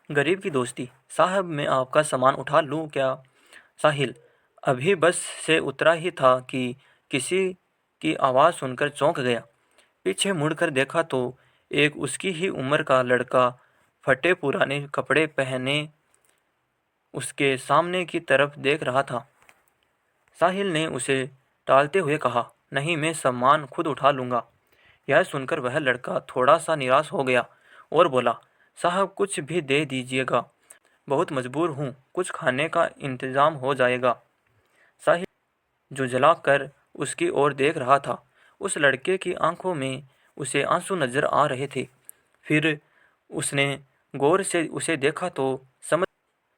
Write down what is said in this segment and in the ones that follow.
गरीब की दोस्ती। साहब मैं आपका सामान उठा लूँ क्या? साहिल अभी बस से उतरा ही था कि किसी की आवाज़ सुनकर चौंक गया। पीछे मुड़कर देखा तो एक उसकी ही उम्र का लड़का फटे पुराने कपड़े पहने उसके सामने की तरफ देख रहा था। साहिल ने उसे टालते हुए कहा, नहीं मैं सामान खुद उठा लूँगा। यह सुनकर वह लड़का थोड़ा सा निराश हो गया और बोला, साहब कुछ भी दे दीजिएगा, बहुत मजबूर हूँ, कुछ खाने का इंतज़ाम हो जाएगा। साहिल झुंझला कर उसकी ओर देख रहा था। उस लड़के की आंखों में उसे आंसू नजर आ रहे थे। फिर उसने गौर से उसे देखा तो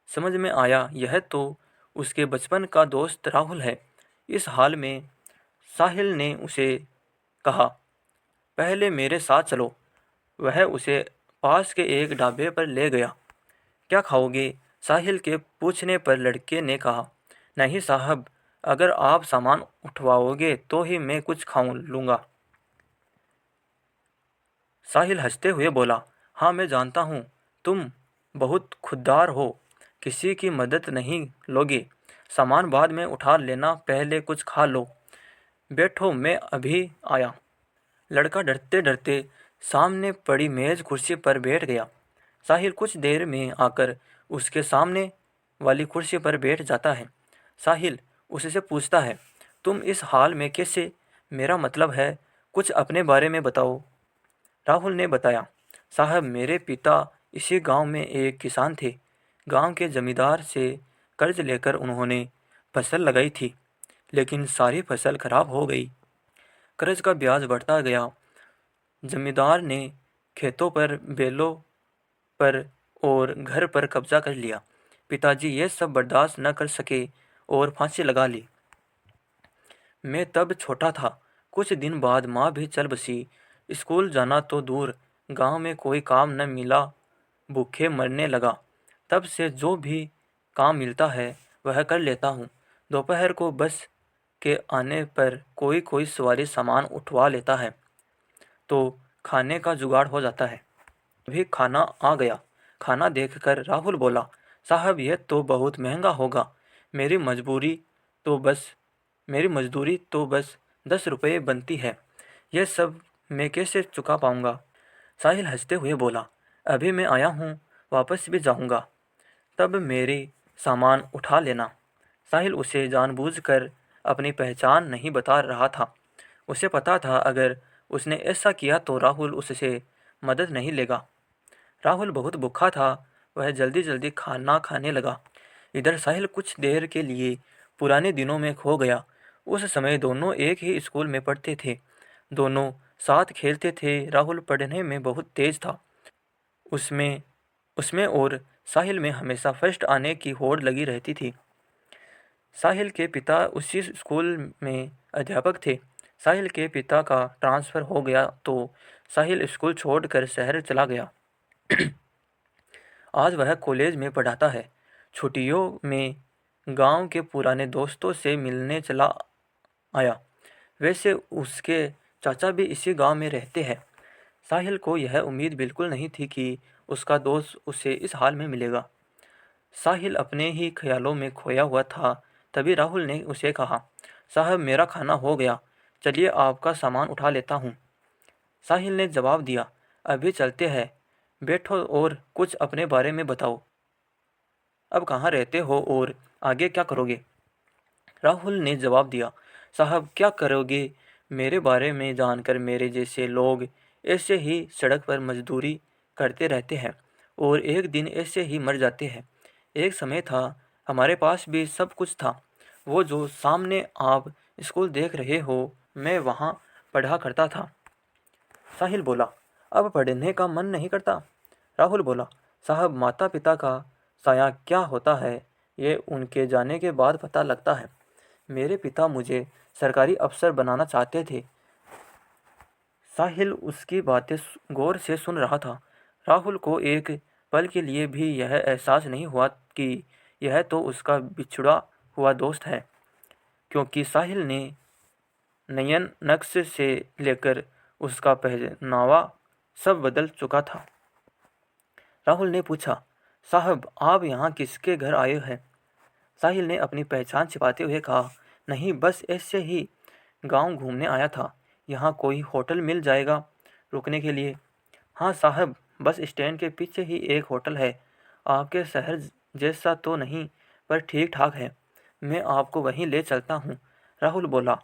समझ में आया यह तो उसके बचपन का दोस्त राहुल है। इस हाल में साहिल ने उसे कहा, पहले मेरे साथ चलो। वह उसे पास के एक ढाबे पर ले गया। क्या खाओगे? साहिल के पूछने पर लड़के ने कहा, नहीं साहब, अगर आप सामान उठवाओगे तो ही मैं कुछ खाऊं लूँगा। साहिल हंसते हुए बोला, हाँ मैं जानता हूँ, तुम बहुत खुददार हो, किसी की मदद नहीं लोगे। सामान बाद में उठा लेना, पहले कुछ खा लो। बैठो मैं अभी आया। लड़का डरते डरते सामने पड़ी मेज कुर्सी पर बैठ गया। साहिल कुछ देर में आकर उसके सामने वाली कुर्सी पर बैठ जाता है। साहिल उससे पूछता है, तुम इस हाल में कैसे? मेरा मतलब है, कुछ अपने बारे में बताओ। राहुल ने बताया, साहब मेरे पिता इसी गांव में एक किसान थे। गांव के जमींदार से कर्ज लेकर उन्होंने फसल लगाई थी, लेकिन सारी फसल खराब हो गई। कर्ज का ब्याज बढ़ता गया। जमींदार ने खेतों पर, बैलों पर और घर पर कब्जा कर लिया। पिताजी ये सब बर्दाश्त न कर सके और फांसी लगा ली। मैं तब छोटा था। कुछ दिन बाद माँ भी चल बसी। स्कूल जाना तो दूर, गांव में कोई काम न मिला, भूखे मरने लगा। तब से जो भी काम मिलता है वह कर लेता हूँ। दोपहर को बस के आने पर कोई कोई सवारी सामान उठवा लेता है तो खाने का जुगाड़ हो जाता है। अभी खाना आ गया। खाना देखकर राहुल बोला, साहब यह तो बहुत महंगा होगा। मेरी मजबूरी तो बस मेरी मजदूरी तो बस 10 रुपये बनती है। यह सब मैं कैसे चुका पाऊंगा? साहिल हंसते हुए बोला, अभी मैं आया हूँ, वापस भी जाऊंगा, तब मेरी सामान उठा लेना। साहिल उसे जानबूझकर अपनी पहचान नहीं बता रहा था। उसे पता था अगर उसने ऐसा किया तो राहुल उससे मदद नहीं लेगा। राहुल बहुत भूखा था। वह जल्दी जल्दी खाना खाने लगा। इधर साहिल कुछ देर के लिए पुराने दिनों में खो गया। उस समय दोनों एक ही स्कूल में पढ़ते थे। दोनों साथ खेलते थे। राहुल पढ़ने में बहुत तेज था। उसमें उसमें और साहिल में हमेशा फर्स्ट आने की होड़ लगी रहती थी। साहिल के पिता उसी स्कूल में अध्यापक थे। साहिल के पिता का ट्रांसफ़र हो गया तो साहिल स्कूल छोड़कर शहर चला गया। आज वह कॉलेज में पढ़ाता है। छुट्टियों में गांव के पुराने दोस्तों से मिलने चला आया। वैसे उसके चाचा भी इसी गांव में रहते हैं। साहिल को यह उम्मीद बिल्कुल नहीं थी कि उसका दोस्त उसे इस हाल में मिलेगा। साहिल अपने ही ख्यालों में खोया हुआ था। तभी राहुल ने उसे कहा, साहब मेरा खाना हो गया, चलिए आपका सामान उठा लेता हूँ। साहिल ने जवाब दिया, अभी चलते हैं, बैठो और कुछ अपने बारे में बताओ। अब कहाँ रहते हो और आगे क्या करोगे? राहुल ने जवाब दिया, साहब क्या करोगे? मेरे बारे में जानकर मेरे जैसे लोग ऐसे ही सड़क पर मजदूरी करते रहते हैं और एक दिन ऐसे ही मर जाते हैं। एक समय था, हमारे पास भी सब कुछ था। वो जो सामने आप स्कूल देख रहे हो, मैं वहाँ पढ़ा करता था। साहिल बोला, अब पढ़ने का मन नहीं करता? राहुल बोला, साहब माता पिता का साया क्या होता है ये उनके जाने के बाद पता लगता है। मेरे पिता मुझे सरकारी अफसर बनाना चाहते थे। साहिल उसकी बातें गौर से सुन रहा था। राहुल को एक पल के लिए भी यह एहसास नहीं हुआ कि यह तो उसका बिछड़ा हुआ दोस्त है, क्योंकि साहिल ने नयन नक्श से लेकर उसका पहनावा सब बदल चुका था। राहुल ने पूछा, साहब, आप यहाँ किसके घर आए हैं? साहिल ने अपनी पहचान छिपाते हुए कहा। नहीं, बस ऐसे ही गांव घूमने आया था। यहाँ कोई होटल मिल जाएगा रुकने के लिए? हाँ साहब, बस स्टैंड के पीछे ही एक होटल है। आपके शहर जैसा तो नहीं, पर ठीक ठाक है। मैं आपको वहीं ले चलता हूँ, राहुल बोला।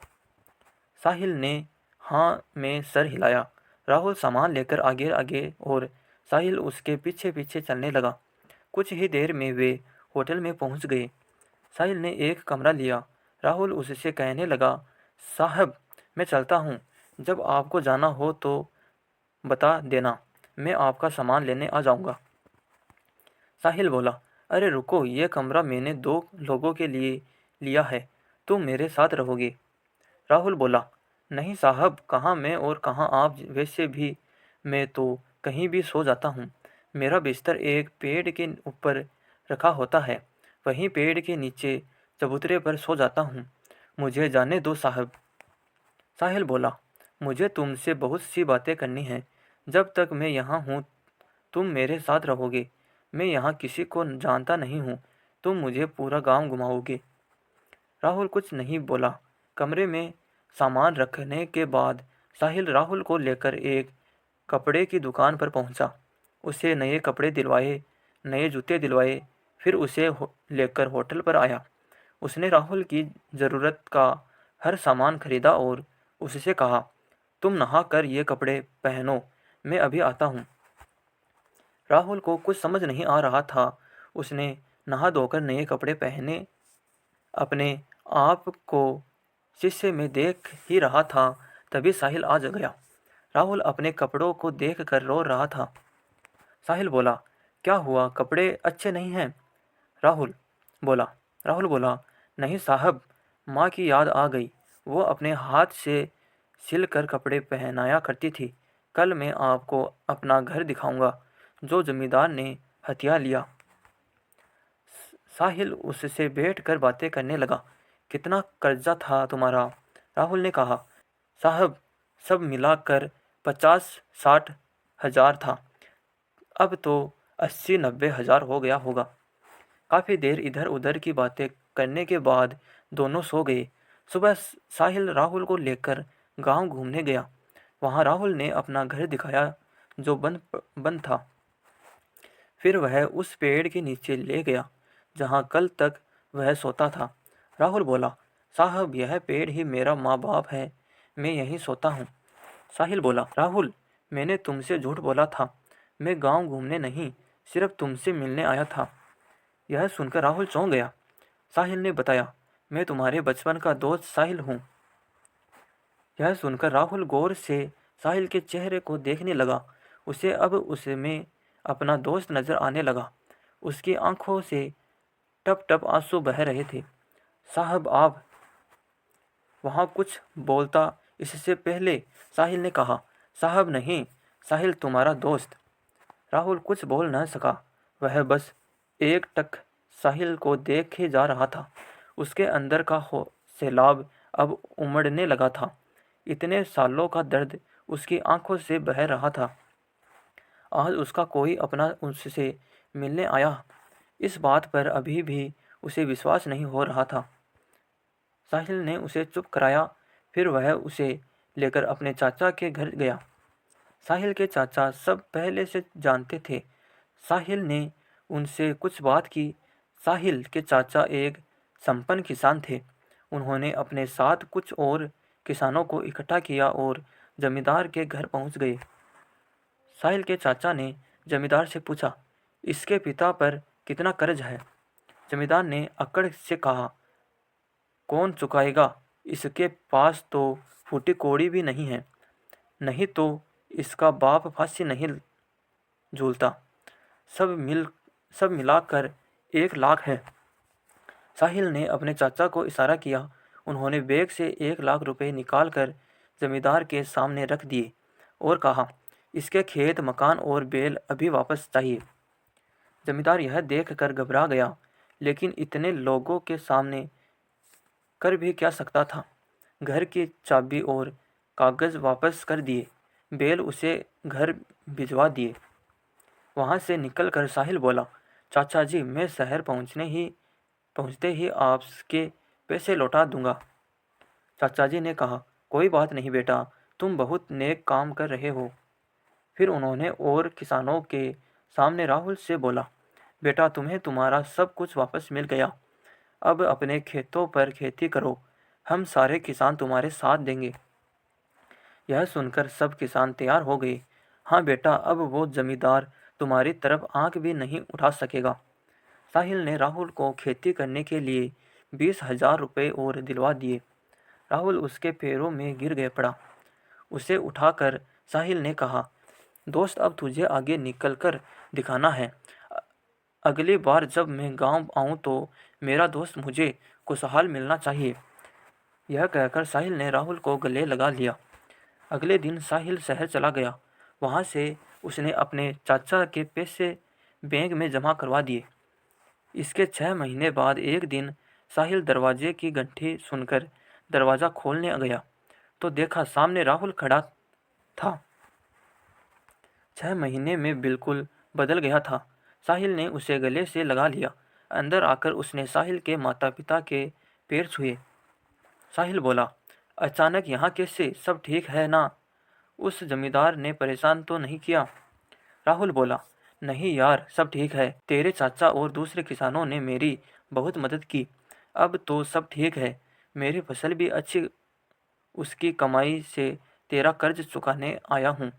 साहिल ने हाँ में सर हिलाया। राहुल सामान लेकर आगे आगे और साहिल उसके पीछे पीछे चलने लगा। कुछ ही देर में वे होटल में पहुंच गए। साहिल ने एक कमरा लिया। राहुल उससे कहने लगा, साहब मैं चलता हूँ, जब आपको जाना हो तो बता देना, मैं आपका सामान लेने आ जाऊँगा। साहिल बोला, अरे रुको, ये कमरा मैंने 2 लोगों के लिए लिया है, तुम मेरे साथ रहोगे? राहुल बोला, नहीं साहब, कहाँ मैं और कहाँ आप, वैसे भी मैं तो कहीं भी सो जाता हूँ। मेरा बिस्तर एक पेड़ के ऊपर रखा होता है, वहीं पेड़ के नीचे चबूतरे पर सो जाता हूँ। मुझे जाने दो साहब। साहिल बोला, मुझे तुमसे बहुत सी बातें करनी हैं। जब तक मैं यहाँ हूँ तुम मेरे साथ रहोगे। मैं यहाँ किसी को जानता नहीं हूँ, तुम मुझे पूरा गांव घुमाओगे। राहुल कुछ नहीं बोला। कमरे में सामान रखने के बाद साहिल राहुल को लेकर एक कपड़े की दुकान पर पहुंचा। उसे नए कपड़े दिलवाए, नए जूते दिलवाए, फिर उसे लेकर होटल पर आया। उसने राहुल की ज़रूरत का हर सामान खरीदा और उससे कहा, तुम नहा कर ये कपड़े पहनो, मैं अभी आता हूँ। राहुल को कुछ समझ नहीं आ रहा था। उसने नहा धोकर नए कपड़े पहने। अपने आप को शीशे में देख ही रहा था, तभी साहिल आ गया। राहुल अपने कपड़ों को देख कर रो रहा था। साहिल बोला, क्या हुआ, कपड़े अच्छे नहीं हैं? राहुल बोला राहुल बोला, नहीं साहब, माँ की याद आ गई। वो अपने हाथ से सिल कर कपड़े पहनाया करती थी। कल मैं आपको अपना घर दिखाऊंगा, जो जमींदार ने हथिया लिया। साहिल उससे बैठकर बातें करने लगा। कितना कर्जा था तुम्हारा? राहुल ने कहा, साहब सब मिलाकर 50-60 हज़ार था, अब तो 80-90 हज़ार हो गया होगा। काफ़ी देर इधर उधर की बातें करने के बाद दोनों सो गए। सुबह साहिल राहुल को लेकर गांव घूमने गया। वहां राहुल ने अपना घर दिखाया, जो बंद बंद था। फिर वह उस पेड़ के नीचे ले गया जहाँ कल तक वह सोता था। राहुल बोला, साहब यह पेड़ ही मेरा माँ बाप है, मैं यहीं सोता हूँ। साहिल बोला, राहुल मैंने तुमसे झूठ बोला था, मैं गांव घूमने नहीं, सिर्फ तुमसे मिलने आया था। यह सुनकर राहुल चौंक गया। साहिल ने बताया, मैं तुम्हारे बचपन का दोस्त साहिल हूँ। यह सुनकर राहुल गौर से साहिल के चेहरे को देखने लगा। उसे अब उसमें अपना दोस्त नजर आने लगा। उसकी आंखों से टप टप आंसू बह रहे थे। साहब आप, वहाँ कुछ बोलता इससे पहले साहिल ने कहा, साहब नहीं, साहिल तुम्हारा दोस्त। राहुल कुछ बोल न सका। वह बस एक टक साहिल को देखे जा रहा था। उसके अंदर का सैलाब अब उमड़ने लगा था। इतने सालों का दर्द उसकी आंखों से बह रहा था। आज उसका कोई अपना उससे मिलने आया, इस बात पर अभी भी उसे विश्वास नहीं हो रहा था। साहिल ने उसे चुप कराया। फिर वह उसे लेकर अपने चाचा के घर गया। साहिल के चाचा सब पहले से जानते थे। साहिल ने उनसे कुछ बात की। साहिल के चाचा एक संपन्न किसान थे। उन्होंने अपने साथ कुछ और किसानों को इकट्ठा किया और जमींदार के घर पहुंच गए। साहिल के चाचा ने जमींदार से पूछा, इसके पिता पर कितना कर्ज है? जमींदार ने अकड़ से कहा, कौन चुकाएगा? इसके पास तो फूटी कौड़ी भी नहीं है, नहीं तो इसका बाप फांसी नहीं झूलता। सब मिल सब मिलाकर 1 लाख है। साहिल ने अपने चाचा को इशारा किया। उन्होंने बैग से 1 लाख रुपए निकालकर जमींदार के सामने रख दिए और कहा, इसके खेत, मकान और बैल अभी वापस चाहिए। जमींदार यह देखकर घबरा गया, लेकिन इतने लोगों के सामने कर भी क्या सकता था। घर की चाबी और कागज वापस कर दिए। बैल उसे घर भिजवा दिए। वहां से निकलकर साहिल बोला, चाचा जी, मैं शहर पहुँचते ही आपके पैसे लौटा दूंगा। चाचा जी ने कहा, कोई बात नहीं बेटा, तुम बहुत नेक काम कर रहे हो। फिर उन्होंने और किसानों के सामने राहुल से बोला, बेटा तुम्हें तुम्हारा सब कुछ वापस मिल गया। अब अपने खेतों पर खेती करो, हम सारे किसान तुम्हारे साथ देंगे। यह सुनकर सब किसान तैयार हो गए। हाँ बेटा, अब वो जमींदार तुम्हारी तरफ आंख भी नहीं उठा सकेगा। साहिल ने राहुल को खेती करने के लिए 20,000 रुपये और दिलवा दिए। राहुल उसके पैरों में गिर गए पड़ा। उसे उठाकर साहिल ने कहा, दोस्त अब तुझे आगे निकल कर दिखाना है। अगली बार जब मैं गांव आऊं तो मेरा दोस्त मुझे खुशहाल मिलना चाहिए। यह कहकर साहिल ने राहुल को गले लगा लिया। अगले दिन साहिल शहर चला गया। वहां से उसने अपने चाचा के पैसे बैंक में जमा करवा दिए। इसके 6 महीने बाद एक दिन साहिल दरवाजे की घंटी सुनकर दरवाज़ा खोलने गया तो देखा सामने राहुल खड़ा था। 6 महीने में बिल्कुल बदल गया था। साहिल ने उसे गले से लगा लिया। अंदर आकर उसने साहिल के माता पिता के पैर छुए। साहिल बोला, अचानक यहाँ कैसे, सब ठीक है ना? उस जमींदार ने परेशान तो नहीं किया? राहुल बोला, नहीं यार, सब ठीक है। तेरे चाचा और दूसरे किसानों ने मेरी बहुत मदद की। अब तो सब ठीक है। मेरी फसल भी अच्छी, उसकी कमाई से तेरा कर्ज चुकाने आया हूँ।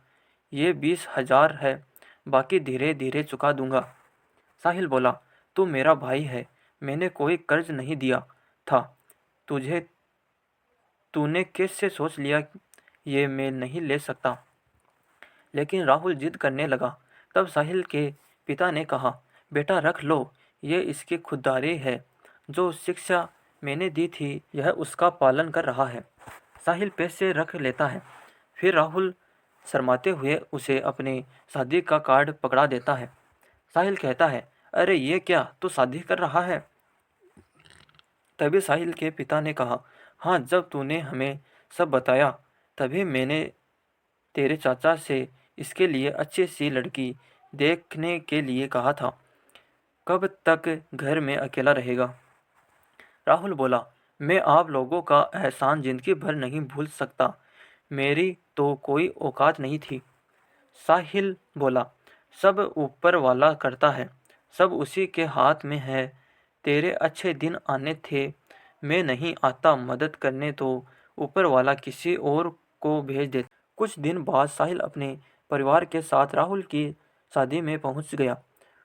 ये 20,000 है, बाकी धीरे धीरे चुका दूंगा। साहिल बोला, तू मेरा भाई है, मैंने कोई कर्ज नहीं दिया था तुझे। तूने कैसे सोच लिया ये मैं नहीं ले सकता? लेकिन राहुल जिद करने लगा। तब साहिल के पिता ने कहा, बेटा रख लो, ये इसकी खुददारी है। जो शिक्षा मैंने दी थी यह उसका पालन कर रहा है। साहिल पैसे रख लेता है। फिर राहुल शर्माते हुए उसे अपनी शादी का कार्ड पकड़ा देता है। साहिल कहता है, अरे ये क्या, तू शादी कर रहा है? तभी साहिल के पिता ने कहा, हाँ, जब तूने हमें सब बताया तभी मैंने तेरे चाचा से इसके लिए अच्छी सी लड़की देखने के लिए कहा था। कब तक घर में अकेला रहेगा? राहुल बोला, मैं आप लोगों का एहसान जिंदगी भर नहीं भूल सकता। मेरी तो कोई औकात नहीं थी। साहिल बोला, सब ऊपर वाला करता है, सब उसी के हाथ में है। तेरे अच्छे दिन आने थे, मैं नहीं आता मदद करने तो ऊपर वाला किसी और को भेज दे। कुछ दिन बाद साहिल अपने परिवार के साथ राहुल की शादी में पहुंच गया।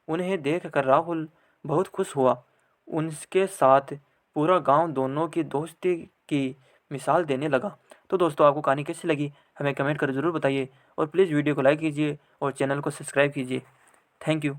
उन्हें देखकर राहुल बहुत खुश हुआ। उनके साथ पूरा गांव दोनों की दोस्ती की मिसाल देने लगा। तो दोस्तों, आपको कहानी कैसी लगी हमें कमेंट कर ज़रूर बताइए और प्लीज़ वीडियो को लाइक कीजिए और चैनल को सब्सक्राइब कीजिए। Thank you.